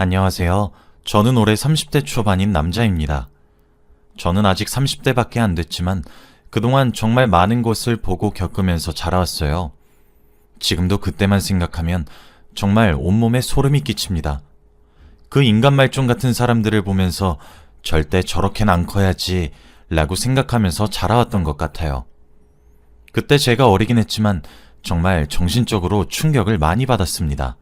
안녕하세요. 저는 올해 30대 초반인 남자입니다. 저는 아직 30대밖에 안 됐지만 그동안 정말 많은 것을 보고 겪으면서 자라왔어요. 지금도 그때만 생각하면 정말 온몸에 소름이 끼칩니다. 그 인간 말종 같은 사람들을 보면서 절대 저렇게는 안 커야지 라고 생각하면서 자라왔던 것 같아요. 그때 제가 어리긴 했지만 정말 정신적으로 충격을 많이 받았습니다.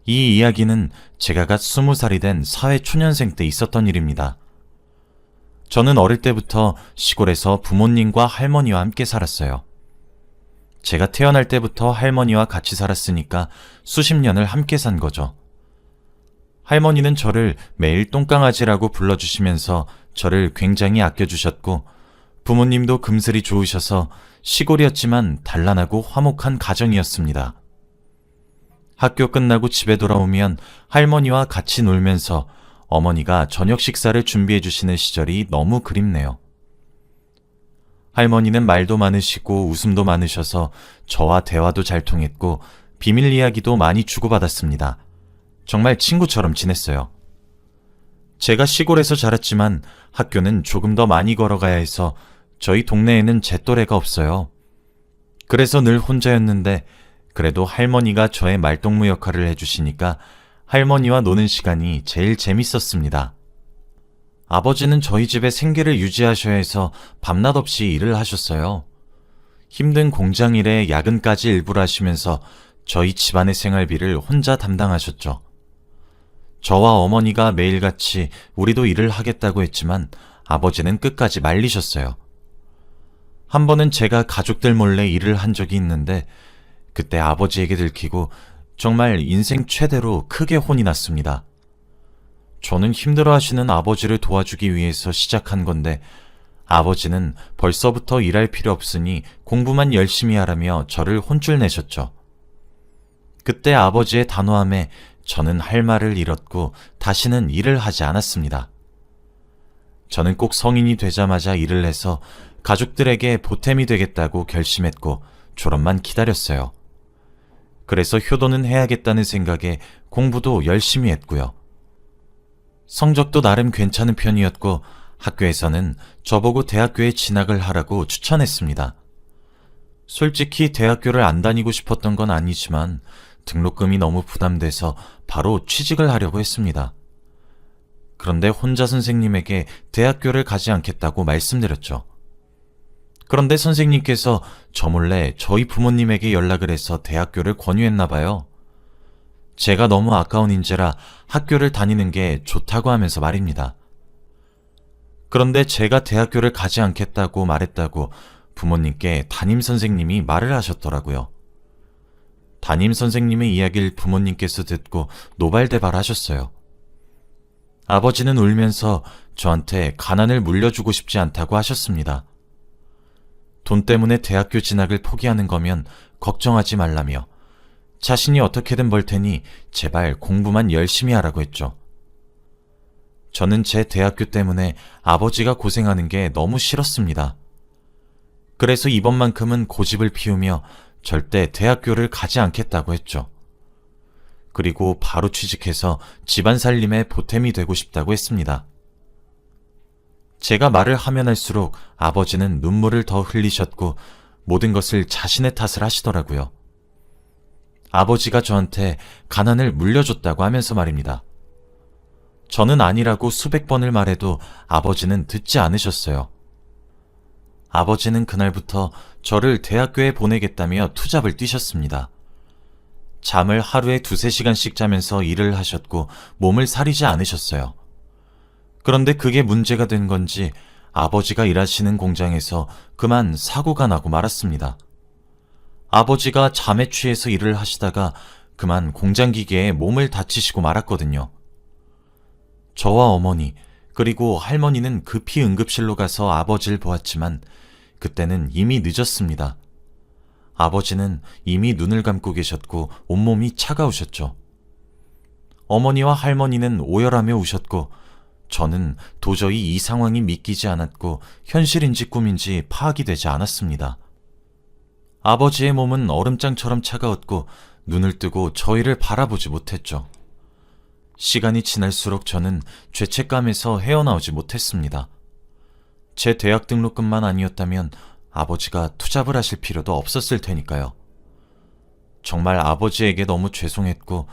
이 이야기는 제가 갓 20살이 된 사회초년생 때 있었던 일입니다. 저는 어릴 때부터 시골에서 부모님과 할머니와 함께 살았어요. 제가 태어날 때부터 할머니와 같이 살았으니까 수십 년을 함께 산 거죠. 할머니는 저를 매일 똥강아지라고 불러주시면서 저를 굉장히 아껴주셨고, 부모님도 금슬이 좋으셔서 시골이었지만 단란하고 화목한 가정이었습니다. 학교 끝나고 집에 돌아오면 할머니와 같이 놀면서 어머니가 저녁 식사를 준비해 주시는 시절이 너무 그립네요. 할머니는 말도 많으시고 웃음도 많으셔서 저와 대화도 잘 통했고 비밀 이야기도 많이 주고받았습니다. 정말 친구처럼 지냈어요. 제가 시골에서 자랐지만 학교는 조금 더 많이 걸어가야 해서 저희 동네에는 제 또래가 없어요. 그래서 늘 혼자였는데 그래도 할머니가 저의 말동무 역할을 해주시니까 할머니와 노는 시간이 제일 재밌었습니다. 아버지는 저희 집의 생계를 유지하셔야 해서 밤낮 없이 일을 하셨어요. 힘든 공장 일에 야근까지 일부러 하시면서 저희 집안의 생활비를 혼자 담당하셨죠. 저와 어머니가 매일같이 우리도 일을 하겠다고 했지만 아버지는 끝까지 말리셨어요. 한 번은 제가 가족들 몰래 일을 한 적이 있는데 그때 아버지에게 들키고 정말 인생 최대로 크게 혼이 났습니다. 저는 힘들어하시는 아버지를 도와주기 위해서 시작한 건데 아버지는 벌써부터 일할 필요 없으니 공부만 열심히 하라며 저를 혼쭐 내셨죠. 그때 아버지의 단호함에 저는 할 말을 잃었고 다시는 일을 하지 않았습니다. 저는 꼭 성인이 되자마자 일을 해서 가족들에게 보탬이 되겠다고 결심했고 졸업만 기다렸어요. 그래서 효도는 해야겠다는 생각에 공부도 열심히 했고요. 성적도 나름 괜찮은 편이었고 학교에서는 저보고 대학교에 진학을 하라고 추천했습니다. 솔직히 대학교를 안 다니고 싶었던 건 아니지만 등록금이 너무 부담돼서 바로 취직을 하려고 했습니다. 그런데 혼자 선생님에게 대학교를 가지 않겠다고 말씀드렸죠. 그런데 선생님께서 저 몰래 저희 부모님에게 연락을 해서 대학교를 권유했나 봐요. 제가 너무 아까운 인재라 학교를 다니는 게 좋다고 하면서 말입니다. 그런데 제가 대학교를 가지 않겠다고 말했다고 부모님께 담임 선생님이 말을 하셨더라고요. 담임 선생님의 이야기를 부모님께서 듣고 노발대발하셨어요. 아버지는 울면서 저한테 가난을 물려주고 싶지 않다고 하셨습니다. 돈 때문에 대학교 진학을 포기하는 거면 걱정하지 말라며 자신이 어떻게든 벌 테니 제발 공부만 열심히 하라고 했죠. 저는 제 대학교 때문에 아버지가 고생하는 게 너무 싫었습니다. 그래서 이번만큼은 고집을 피우며 절대 대학교를 가지 않겠다고 했죠. 그리고 바로 취직해서 집안 살림에 보탬이 되고 싶다고 했습니다. 제가 말을 하면 할수록 아버지는 눈물을 더 흘리셨고 모든 것을 자신의 탓을 하시더라고요. 아버지가 저한테 가난을 물려줬다고 하면서 말입니다. 저는 아니라고 수백 번을 말해도 아버지는 듣지 않으셨어요. 아버지는 그날부터 저를 대학교에 보내겠다며 투잡을 뛰셨습니다. 잠을 하루에 2~3시간씩 자면서 일을 하셨고 몸을 사리지 않으셨어요. 그런데 그게 문제가 된 건지 아버지가 일하시는 공장에서 그만 사고가 나고 말았습니다. 아버지가 잠에 취해서 일을 하시다가 그만 공장 기계에 몸을 다치시고 말았거든요. 저와 어머니 그리고 할머니는 급히 응급실로 가서 아버지를 보았지만 그때는 이미 늦었습니다. 아버지는 이미 눈을 감고 계셨고 온몸이 차가우셨죠. 어머니와 할머니는 오열하며 우셨고 저는 도저히 이 상황이 믿기지 않았고 현실인지 꿈인지 파악이 되지 않았습니다. 아버지의 몸은 얼음장처럼 차가웠고 눈을 뜨고 저희를 바라보지 못했죠. 시간이 지날수록 저는 죄책감에서 헤어나오지 못했습니다. 제 대학 등록금만 아니었다면 아버지가 투잡을 하실 필요도 없었을 테니까요. 정말 아버지에게 너무 죄송했고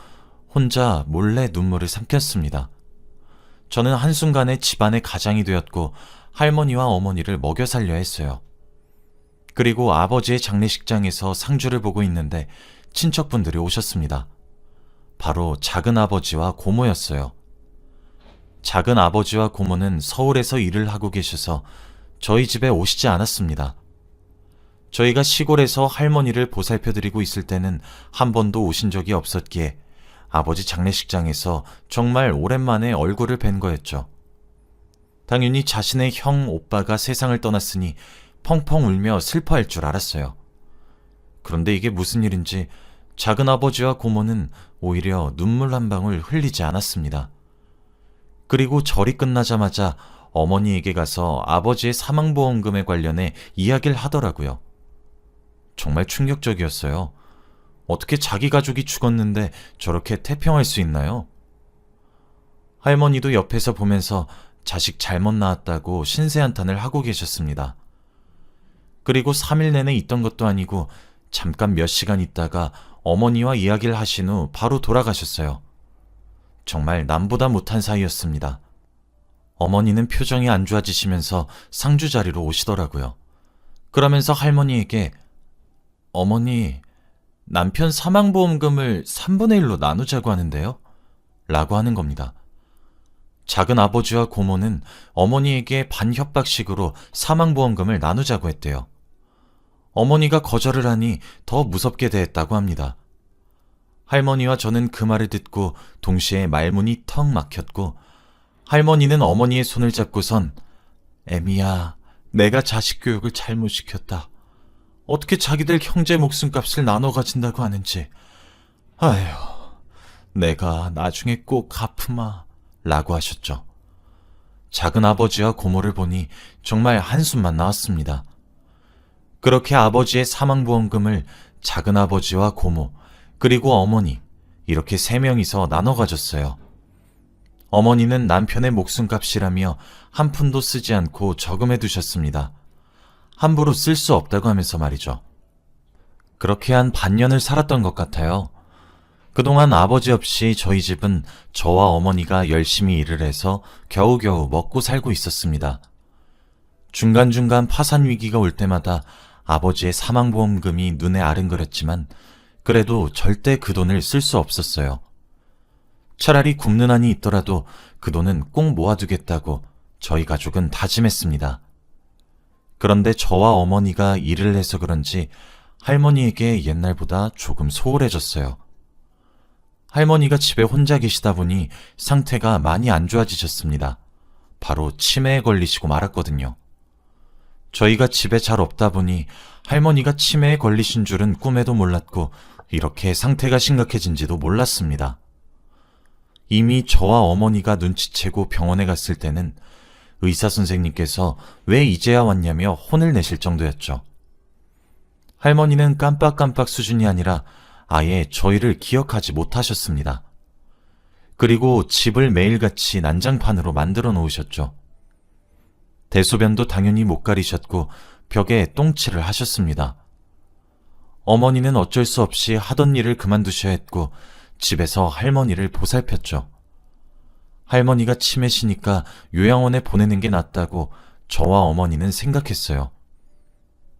혼자 몰래 눈물을 삼켰습니다. 저는 한순간에 집안의 가장이 되었고 할머니와 어머니를 먹여 살려야 했어요. 그리고 아버지의 장례식장에서 상주를 보고 있는데 친척분들이 오셨습니다. 바로 작은 아버지와 고모였어요. 작은 아버지와 고모는 서울에서 일을 하고 계셔서 저희 집에 오시지 않았습니다. 저희가 시골에서 할머니를 보살펴드리고 있을 때는 한 번도 오신 적이 없었기에 아버지 장례식장에서 정말 오랜만에 얼굴을 뵌 거였죠. 당연히 자신의 형, 오빠가 세상을 떠났으니 펑펑 울며 슬퍼할 줄 알았어요. 그런데 이게 무슨 일인지 작은 아버지와 고모는 오히려 눈물 한 방울 흘리지 않았습니다. 그리고 절이 끝나자마자 어머니에게 가서 아버지의 사망보험금에 관련해 이야기를 하더라고요. 정말 충격적이었어요. 어떻게 자기 가족이 죽었는데 저렇게 태평할 수 있나요? 할머니도 옆에서 보면서 자식 잘못 낳았다고 신세한탄을 하고 계셨습니다. 그리고 3일 내내 있던 것도 아니고 잠깐 몇 시간 있다가 어머니와 이야기를 하신 후 바로 돌아가셨어요. 정말 남보다 못한 사이였습니다. 어머니는 표정이 안 좋아지시면서 상주 자리로 오시더라고요. 그러면서 할머니에게 어머니, 남편 사망보험금을 3분의 1로 나누자고 하는데요? 라고 하는 겁니다. 작은 아버지와 고모는 어머니에게 반협박식으로 사망보험금을 나누자고 했대요. 어머니가 거절을 하니 더 무섭게 대했다고 합니다. 할머니와 저는 그 말을 듣고 동시에 말문이 턱 막혔고 할머니는 어머니의 손을 잡고선 애미야, 내가 자식 교육을 잘못 시켰다. 어떻게 자기들 형제 목숨값을 나눠 가진다고 하는지. 아휴, 내가 나중에 꼭 갚으마 라고 하셨죠. 작은 아버지와 고모를 보니 정말 한숨만 나왔습니다. 그렇게 아버지의 사망보험금을 작은 아버지와 고모 그리고 어머니 이렇게 3명이서 나눠 가졌어요. 어머니는 남편의 목숨값이라며 한 푼도 쓰지 않고 저금해 두셨습니다. 함부로 쓸 수 없다고 하면서 말이죠. 그렇게 한 반년을 살았던 것 같아요. 그동안 아버지 없이 저희 집은 저와 어머니가 열심히 일을 해서 겨우겨우 먹고 살고 있었습니다. 중간중간 파산 위기가 올 때마다 아버지의 사망보험금이 눈에 아른거렸지만 그래도 절대 그 돈을 쓸 수 없었어요. 차라리 굶는 한이 있더라도 그 돈은 꼭 모아두겠다고 저희 가족은 다짐했습니다. 그런데 저와 어머니가 일을 해서 그런지 할머니에게 옛날보다 조금 소홀해졌어요. 할머니가 집에 혼자 계시다 보니 상태가 많이 안 좋아지셨습니다. 바로 치매에 걸리시고 말았거든요. 저희가 집에 잘 없다 보니 할머니가 치매에 걸리신 줄은 꿈에도 몰랐고 이렇게 상태가 심각해진지도 몰랐습니다. 이미 저와 어머니가 눈치채고 병원에 갔을 때는 의사 선생님께서 왜 이제야 왔냐며 혼을 내실 정도였죠. 할머니는 깜빡깜빡 수준이 아니라 아예 저희를 기억하지 못하셨습니다. 그리고 집을 매일같이 난장판으로 만들어 놓으셨죠. 대소변도 당연히 못 가리셨고 벽에 똥칠을 하셨습니다. 어머니는 어쩔 수 없이 하던 일을 그만두셔야 했고 집에서 할머니를 보살폈죠. 할머니가 치매시니까 요양원에 보내는 게 낫다고 저와 어머니는 생각했어요.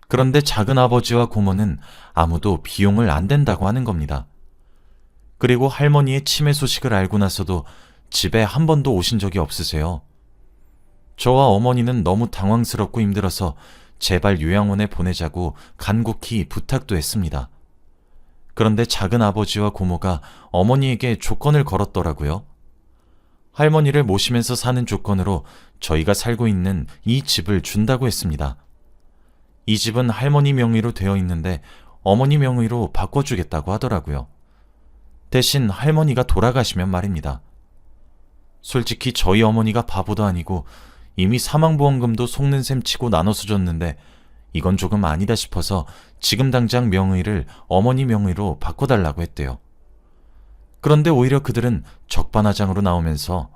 그런데 작은 아버지와 고모는 아무도 비용을 안 댄다고 하는 겁니다. 그리고 할머니의 치매 소식을 알고 나서도 집에 한 번도 오신 적이 없으세요. 저와 어머니는 너무 당황스럽고 힘들어서 제발 요양원에 보내자고 간곡히 부탁도 했습니다. 그런데 작은 아버지와 고모가 어머니에게 조건을 걸었더라고요. 할머니를 모시면서 사는 조건으로 저희가 살고 있는 이 집을 준다고 했습니다. 이 집은 할머니 명의로 되어 있는데 어머니 명의로 바꿔주겠다고 하더라고요. 대신 할머니가 돌아가시면 말입니다. 솔직히 저희 어머니가 바보도 아니고 이미 사망보험금도 속는 셈 치고 나눠서 줬는데 이건 조금 아니다 싶어서 지금 당장 명의를 어머니 명의로 바꿔달라고 했대요. 그런데 오히려 그들은 적반하장으로 나오면서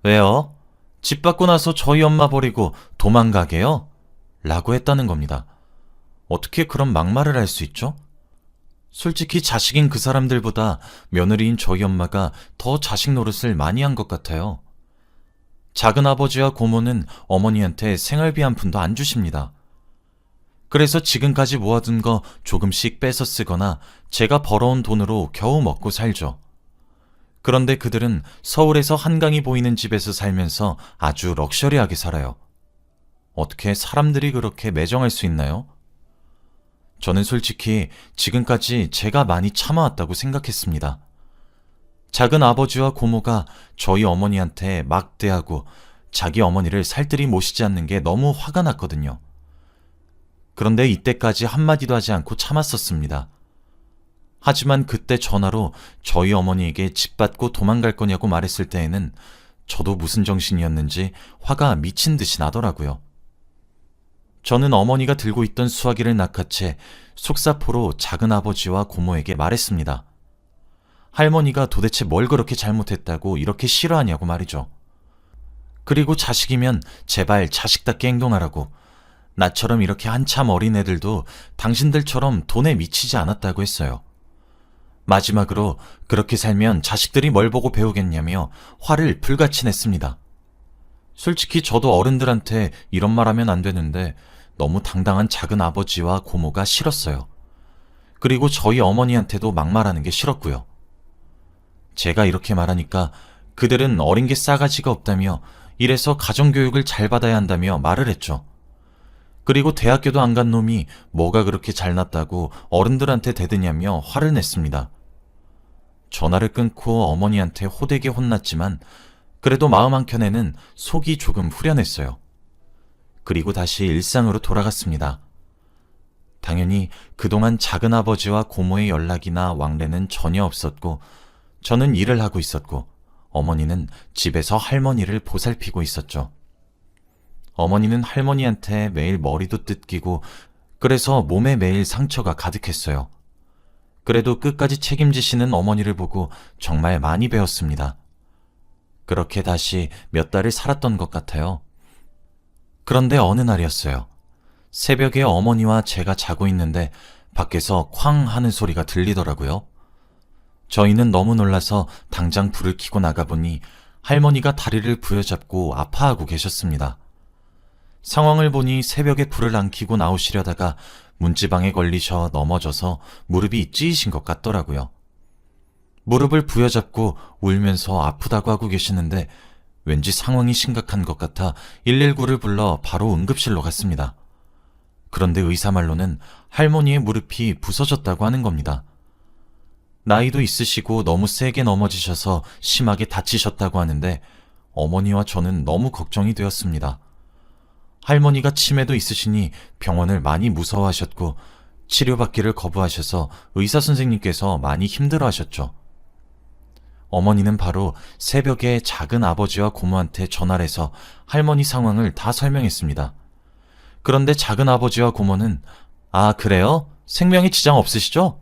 왜요? 집 받고 나서 저희 엄마 버리고 도망가게요? 라고 했다는 겁니다. 어떻게 그런 막말을 할 수 있죠? 솔직히 자식인 그 사람들보다 며느리인 저희 엄마가 더 자식 노릇을 많이 한 것 같아요. 작은 아버지와 고모는 어머니한테 생활비 한 푼도 안 주십니다. 그래서 지금까지 모아둔 거 조금씩 빼서 쓰거나 제가 벌어온 돈으로 겨우 먹고 살죠. 그런데 그들은 서울에서 한강이 보이는 집에서 살면서 아주 럭셔리하게 살아요. 어떻게 사람들이 그렇게 매정할 수 있나요? 저는 솔직히 지금까지 제가 많이 참아왔다고 생각했습니다. 작은 아버지와 고모가 저희 어머니한테 막대하고 자기 어머니를 살뜰히 모시지 않는 게 너무 화가 났거든요. 그런데 이때까지 한마디도 하지 않고 참았었습니다. 하지만 그때 전화로 저희 어머니에게 집 받고 도망갈 거냐고 말했을 때에는 저도 무슨 정신이었는지 화가 미친 듯이 나더라고요. 저는 어머니가 들고 있던 수화기를 낚아채 속사포로 작은 아버지와 고모에게 말했습니다. 할머니가 도대체 뭘 그렇게 잘못했다고 이렇게 싫어하냐고 말이죠. 그리고 자식이면 제발 자식답게 행동하라고, 나처럼 이렇게 한참 어린 애들도 당신들처럼 돈에 미치지 않았다고 했어요. 마지막으로 그렇게 살면 자식들이 뭘 보고 배우겠냐며 화를 불같이 냈습니다. 솔직히 저도 어른들한테 이런 말 하면 안 되는데 너무 당당한 작은 아버지와 고모가 싫었어요. 그리고 저희 어머니한테도 막말하는 게 싫었고요. 제가 이렇게 말하니까 그들은 어린 게 싸가지가 없다며 이래서 가정교육을 잘 받아야 한다며 말을 했죠. 그리고 대학교도 안 간 놈이 뭐가 그렇게 잘났다고 어른들한테 대드냐며 화를 냈습니다. 전화를 끊고 어머니한테 호되게 혼났지만 그래도 마음 한켠에는 속이 조금 후련했어요. 그리고 다시 일상으로 돌아갔습니다. 당연히 그동안 작은 아버지와 고모의 연락이나 왕래는 전혀 없었고 저는 일을 하고 있었고 어머니는 집에서 할머니를 보살피고 있었죠. 어머니는 할머니한테 매일 머리도 뜯기고 그래서 몸에 매일 상처가 가득했어요. 그래도 끝까지 책임지시는 어머니를 보고 정말 많이 배웠습니다. 그렇게 다시 몇 달을 살았던 것 같아요. 그런데 어느 날이었어요. 새벽에 어머니와 제가 자고 있는데 밖에서 쾅 하는 소리가 들리더라고요. 저희는 너무 놀라서 당장 불을 켜고 나가보니 할머니가 다리를 부여잡고 아파하고 계셨습니다. 상황을 보니 새벽에 불을 안 켜고 나오시려다가 문지방에 걸리셔 넘어져서 무릎이 찌이신 것 같더라고요. 무릎을 부여잡고 울면서 아프다고 하고 계시는데 왠지 상황이 심각한 것 같아 119를 불러 바로 응급실로 갔습니다. 그런데 의사 말로는 할머니의 무릎이 부서졌다고 하는 겁니다. 나이도 있으시고 너무 세게 넘어지셔서 심하게 다치셨다고 하는데 어머니와 저는 너무 걱정이 되었습니다. 할머니가 치매도 있으시니 병원을 많이 무서워하셨고 치료받기를 거부하셔서 의사 선생님께서 많이 힘들어하셨죠. 어머니는 바로 새벽에 작은 아버지와 고모한테 전화를 해서 할머니 상황을 다 설명했습니다. 그런데 작은 아버지와 고모는 아 그래요? 생명에 지장 없으시죠?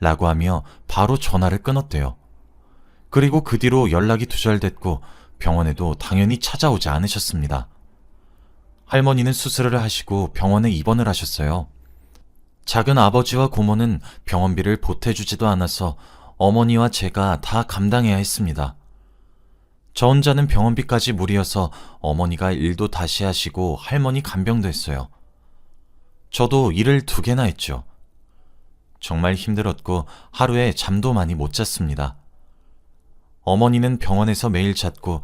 라고 하며 바로 전화를 끊었대요. 그리고 그 뒤로 연락이 두절됐고 병원에도 당연히 찾아오지 않으셨습니다. 할머니는 수술을 하시고 병원에 입원을 하셨어요. 작은 아버지와 고모는 병원비를 보태주지도 않아서 어머니와 제가 다 감당해야 했습니다. 저 혼자는 병원비까지 무리여서 어머니가 일도 다시 하시고 할머니 간병도 했어요. 저도 일을 2개나 했죠. 정말 힘들었고 하루에 잠도 많이 못 잤습니다. 어머니는 병원에서 매일 잤고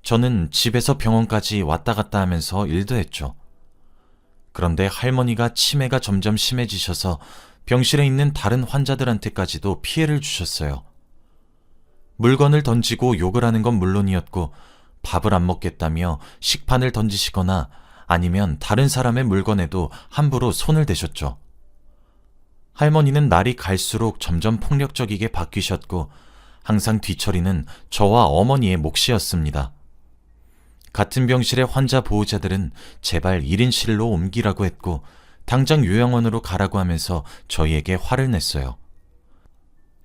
저는 집에서 병원까지 왔다 갔다 하면서 일도 했죠. 그런데 할머니가 치매가 점점 심해지셔서 병실에 있는 다른 환자들한테까지도 피해를 주셨어요. 물건을 던지고 욕을 하는 건 물론이었고 밥을 안 먹겠다며 식판을 던지시거나 아니면 다른 사람의 물건에도 함부로 손을 대셨죠. 할머니는 날이 갈수록 점점 폭력적이게 바뀌셨고 항상 뒤처리는 저와 어머니의 몫이었습니다. 같은 병실의 환자 보호자들은 제발 1인실로 옮기라고 했고 당장 요양원으로 가라고 하면서 저희에게 화를 냈어요.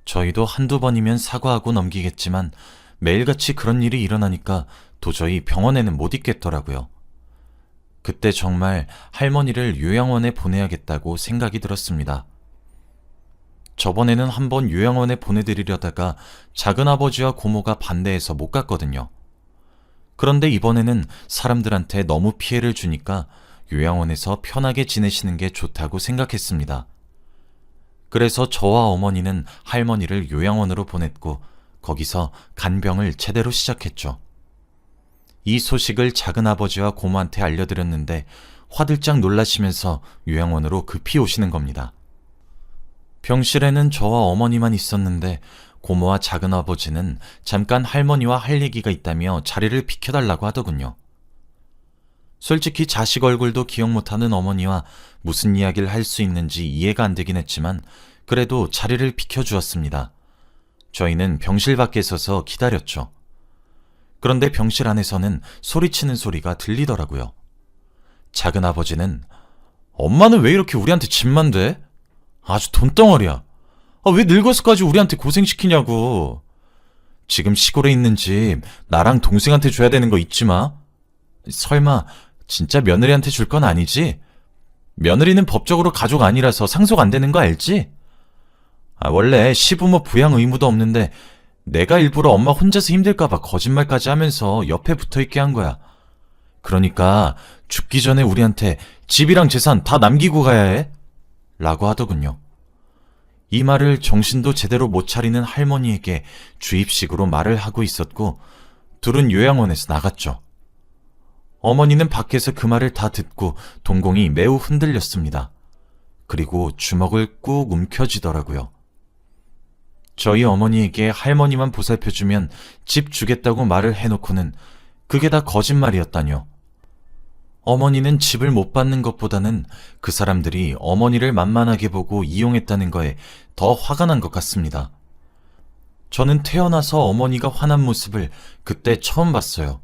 저희도 한두 번이면 사과하고 넘기겠지만 매일같이 그런 일이 일어나니까 도저히 병원에는 못 있겠더라고요. 그때 정말 할머니를 요양원에 보내야겠다고 생각이 들었습니다. 저번에는 한번 요양원에 보내드리려다가 작은아버지와 고모가 반대해서 못 갔거든요. 그런데 이번에는 사람들한테 너무 피해를 주니까 요양원에서 편하게 지내시는 게 좋다고 생각했습니다. 그래서 저와 어머니는 할머니를 요양원으로 보냈고 거기서 간병을 제대로 시작했죠. 이 소식을 작은아버지와 고모한테 알려드렸는데 화들짝 놀라시면서 요양원으로 급히 오시는 겁니다. 병실에는 저와 어머니만 있었는데 고모와 작은아버지는 잠깐 할머니와 할 얘기가 있다며 자리를 비켜달라고 하더군요. 솔직히 자식 얼굴도 기억 못하는 어머니와 무슨 이야기를 할 수 있는지 이해가 안 되긴 했지만 그래도 자리를 비켜주었습니다. 저희는 병실 밖에 서서 기다렸죠. 그런데 병실 안에서는 소리치는 소리가 들리더라고요. 작은아버지는 엄마는 왜 이렇게 우리한테 집만 돼? 아주 돈덩어리야. 왜 늙어서까지 우리한테 고생시키냐고. 지금 시골에 있는 집 나랑 동생한테 줘야 되는 거 잊지 마. 설마 진짜 며느리한테 줄 건 아니지? 며느리는 법적으로 가족 아니라서 상속 안 되는 거 알지? 원래 시부모 부양 의무도 없는데 내가 일부러 엄마 혼자서 힘들까봐 거짓말까지 하면서 옆에 붙어있게 한 거야. 그러니까 죽기 전에 우리한테 집이랑 재산 다 남기고 가야 해. 라고 하더군요. 이 말을 정신도 제대로 못 차리는 할머니에게 주입식으로 말을 하고 있었고 둘은 요양원에서 나갔죠. 어머니는 밖에서 그 말을 다 듣고 동공이 매우 흔들렸습니다. 그리고 주먹을 꾹 움켜쥐더라고요. 저희 어머니에게 할머니만 보살펴주면 집 주겠다고 말을 해놓고는 그게 다 거짓말이었다뇨. 어머니는 집을 못 받는 것보다는 그 사람들이 어머니를 만만하게 보고 이용했다는 거에 더 화가 난 것 같습니다. 저는 태어나서 어머니가 화난 모습을 그때 처음 봤어요.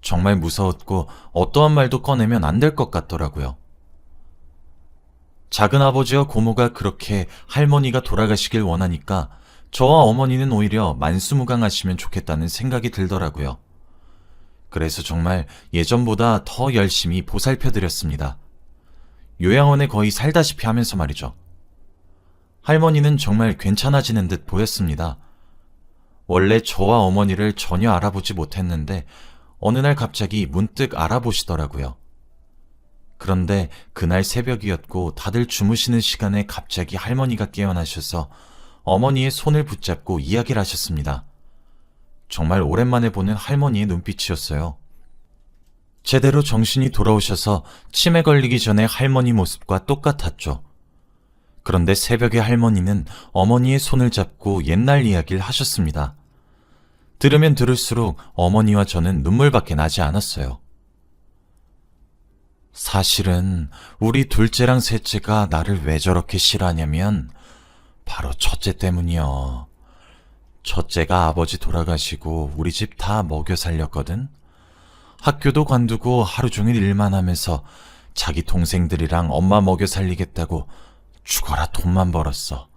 정말 무서웠고 어떠한 말도 꺼내면 안 될 것 같더라고요. 작은아버지와 고모가 그렇게 할머니가 돌아가시길 원하니까 저와 어머니는 오히려 만수무강하시면 좋겠다는 생각이 들더라고요. 그래서 정말 예전보다 더 열심히 보살펴드렸습니다. 요양원에 거의 살다시피 하면서 말이죠. 할머니는 정말 괜찮아지는 듯 보였습니다. 원래 저와 어머니를 전혀 알아보지 못했는데 어느 날 갑자기 문득 알아보시더라고요. 그런데 그날 새벽이었고 다들 주무시는 시간에 갑자기 할머니가 깨어나셔서 어머니의 손을 붙잡고 이야기를 하셨습니다. 정말 오랜만에 보는 할머니의 눈빛이었어요. 제대로 정신이 돌아오셔서 치매 걸리기 전에 할머니 모습과 똑같았죠. 그런데 새벽에 할머니는 어머니의 손을 잡고 옛날 이야기를 하셨습니다. 들으면 들을수록 어머니와 저는 눈물밖에 나지 않았어요. 사실은 우리 둘째랑 셋째가 나를 왜 저렇게 싫어하냐면 바로 첫째 때문이요. 첫째가 아버지 돌아가시고 우리 집 다 먹여 살렸거든. 학교도 관두고 하루 종일 일만 하면서 자기 동생들이랑 엄마 먹여 살리겠다고 죽어라 돈만 벌었어.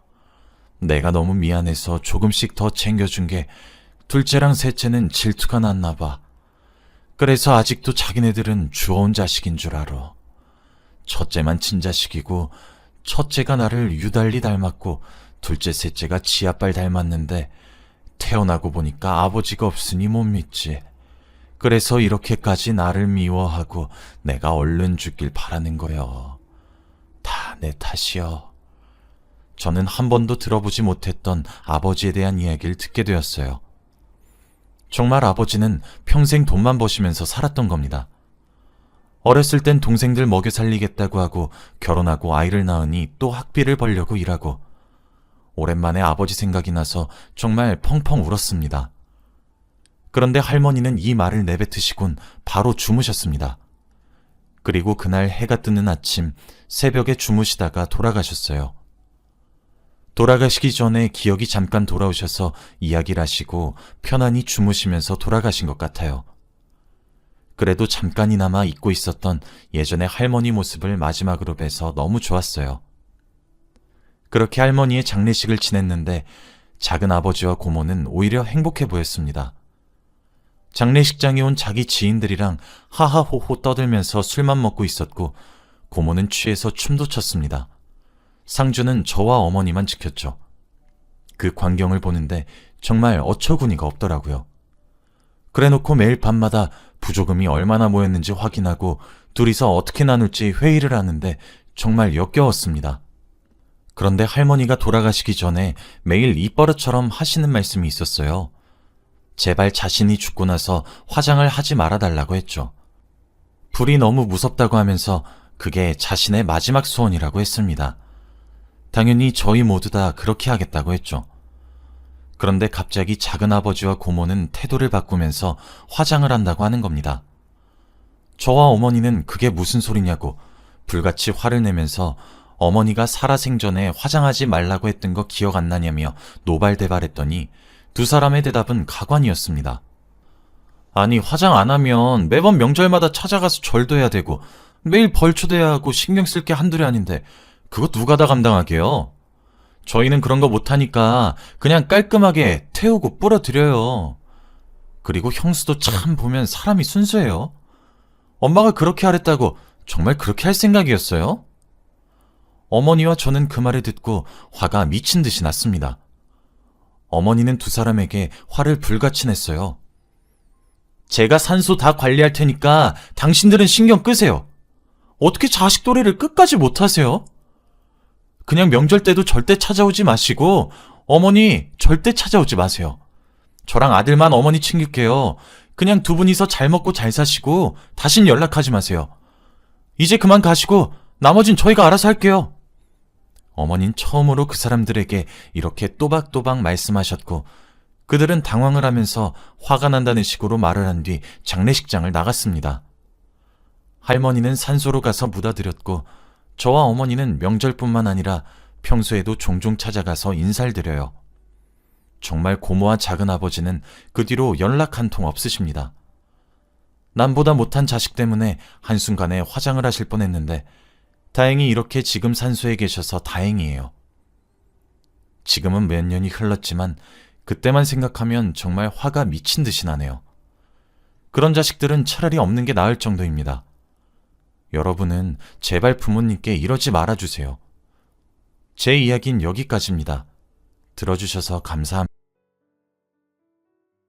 내가 너무 미안해서 조금씩 더 챙겨준 게 둘째랑 셋째는 질투가 났나 봐. 그래서 아직도 자기네들은 주워온 자식인 줄 알아. 첫째만 친자식이고 첫째가 나를 유달리 닮았고 둘째 셋째가 지아빨 닮았는데 태어나고 보니까 아버지가 없으니 못 믿지. 그래서 이렇게까지 나를 미워하고 내가 얼른 죽길 바라는 거여. 다 내 탓이여. 저는 한 번도 들어보지 못했던 아버지에 대한 이야기를 듣게 되었어요. 정말 아버지는 평생 돈만 버시면서 살았던 겁니다. 어렸을 땐 동생들 먹여 살리겠다고 하고 결혼하고 아이를 낳으니 또 학비를 벌려고 일하고 오랜만에 아버지 생각이 나서 정말 펑펑 울었습니다. 그런데 할머니는 이 말을 내뱉으시곤 바로 주무셨습니다. 그리고 그날 해가 뜨는 아침 새벽에 주무시다가 돌아가셨어요. 돌아가시기 전에 기억이 잠깐 돌아오셔서 이야기를 하시고 편안히 주무시면서 돌아가신 것 같아요. 그래도 잠깐이나마 잊고 있었던 예전의 할머니 모습을 마지막으로 뵈서 너무 좋았어요. 그렇게 할머니의 장례식을 지냈는데 작은 아버지와 고모는 오히려 행복해 보였습니다. 장례식장에 온 자기 지인들이랑 하하호호 떠들면서 술만 먹고 있었고 고모는 취해서 춤도 췄습니다. 상주는 저와 어머니만 지켰죠. 그 광경을 보는데 정말 어처구니가 없더라고요. 그래놓고 매일 밤마다 부조금이 얼마나 모였는지 확인하고 둘이서 어떻게 나눌지 회의를 하는데 정말 역겨웠습니다. 그런데 할머니가 돌아가시기 전에 매일 입버릇처럼 하시는 말씀이 있었어요. 제발 자신이 죽고 나서 화장을 하지 말아달라고 했죠. 불이 너무 무섭다고 하면서 그게 자신의 마지막 소원이라고 했습니다. 당연히 저희 모두 다 그렇게 하겠다고 했죠. 그런데 갑자기 작은아버지와 고모는 태도를 바꾸면서 화장을 한다고 하는 겁니다. 저와 어머니는 그게 무슨 소리냐고 불같이 화를 내면서 어머니가 살아생전에 화장하지 말라고 했던 거 기억 안 나냐며 노발대발했더니 두 사람의 대답은 가관이었습니다. 아니, 화장 안 하면 매번 명절마다 찾아가서 절도 해야 되고 매일 벌 초대해야 하고 신경 쓸 게 한둘이 아닌데 그거 누가 다 감당하게요? 저희는 그런 거 못하니까 그냥 깔끔하게 태우고 뿌려드려요. 그리고 형수도 참 보면 사람이 순수해요. 엄마가 그렇게 하랬다고 정말 그렇게 할 생각이었어요? 어머니와 저는 그 말을 듣고 화가 미친 듯이 났습니다. 어머니는 두 사람에게 화를 불같이 냈어요. 제가 산소 다 관리할 테니까 당신들은 신경 끄세요. 어떻게 자식 도리를 끝까지 못하세요? 그냥 명절 때도 절대 찾아오지 마시고 어머니 절대 찾아오지 마세요. 저랑 아들만 어머니 챙길게요. 그냥 두 분이서 잘 먹고 잘 사시고 다신 연락하지 마세요. 이제 그만 가시고 나머진 저희가 알아서 할게요. 어머닌 처음으로 그 사람들에게 이렇게 또박또박 말씀하셨고 그들은 당황을 하면서 화가 난다는 식으로 말을 한 뒤 장례식장을 나갔습니다. 할머니는 산소로 가서 묻어드렸고 저와 어머니는 명절뿐만 아니라 평소에도 종종 찾아가서 인사를 드려요. 정말 고모와 작은아버지는 그 뒤로 연락 한 통 없으십니다. 남보다 못한 자식 때문에 한순간에 화장을 하실 뻔했는데 다행히 이렇게 지금 산소에 계셔서 다행이에요. 지금은 몇 년이 흘렀지만 그때만 생각하면 정말 화가 미친 듯이 나네요. 그런 자식들은 차라리 없는 게 나을 정도입니다. 여러분은 제발 부모님께 이러지 말아주세요. 제 이야기는 여기까지입니다. 들어주셔서 감사합니다.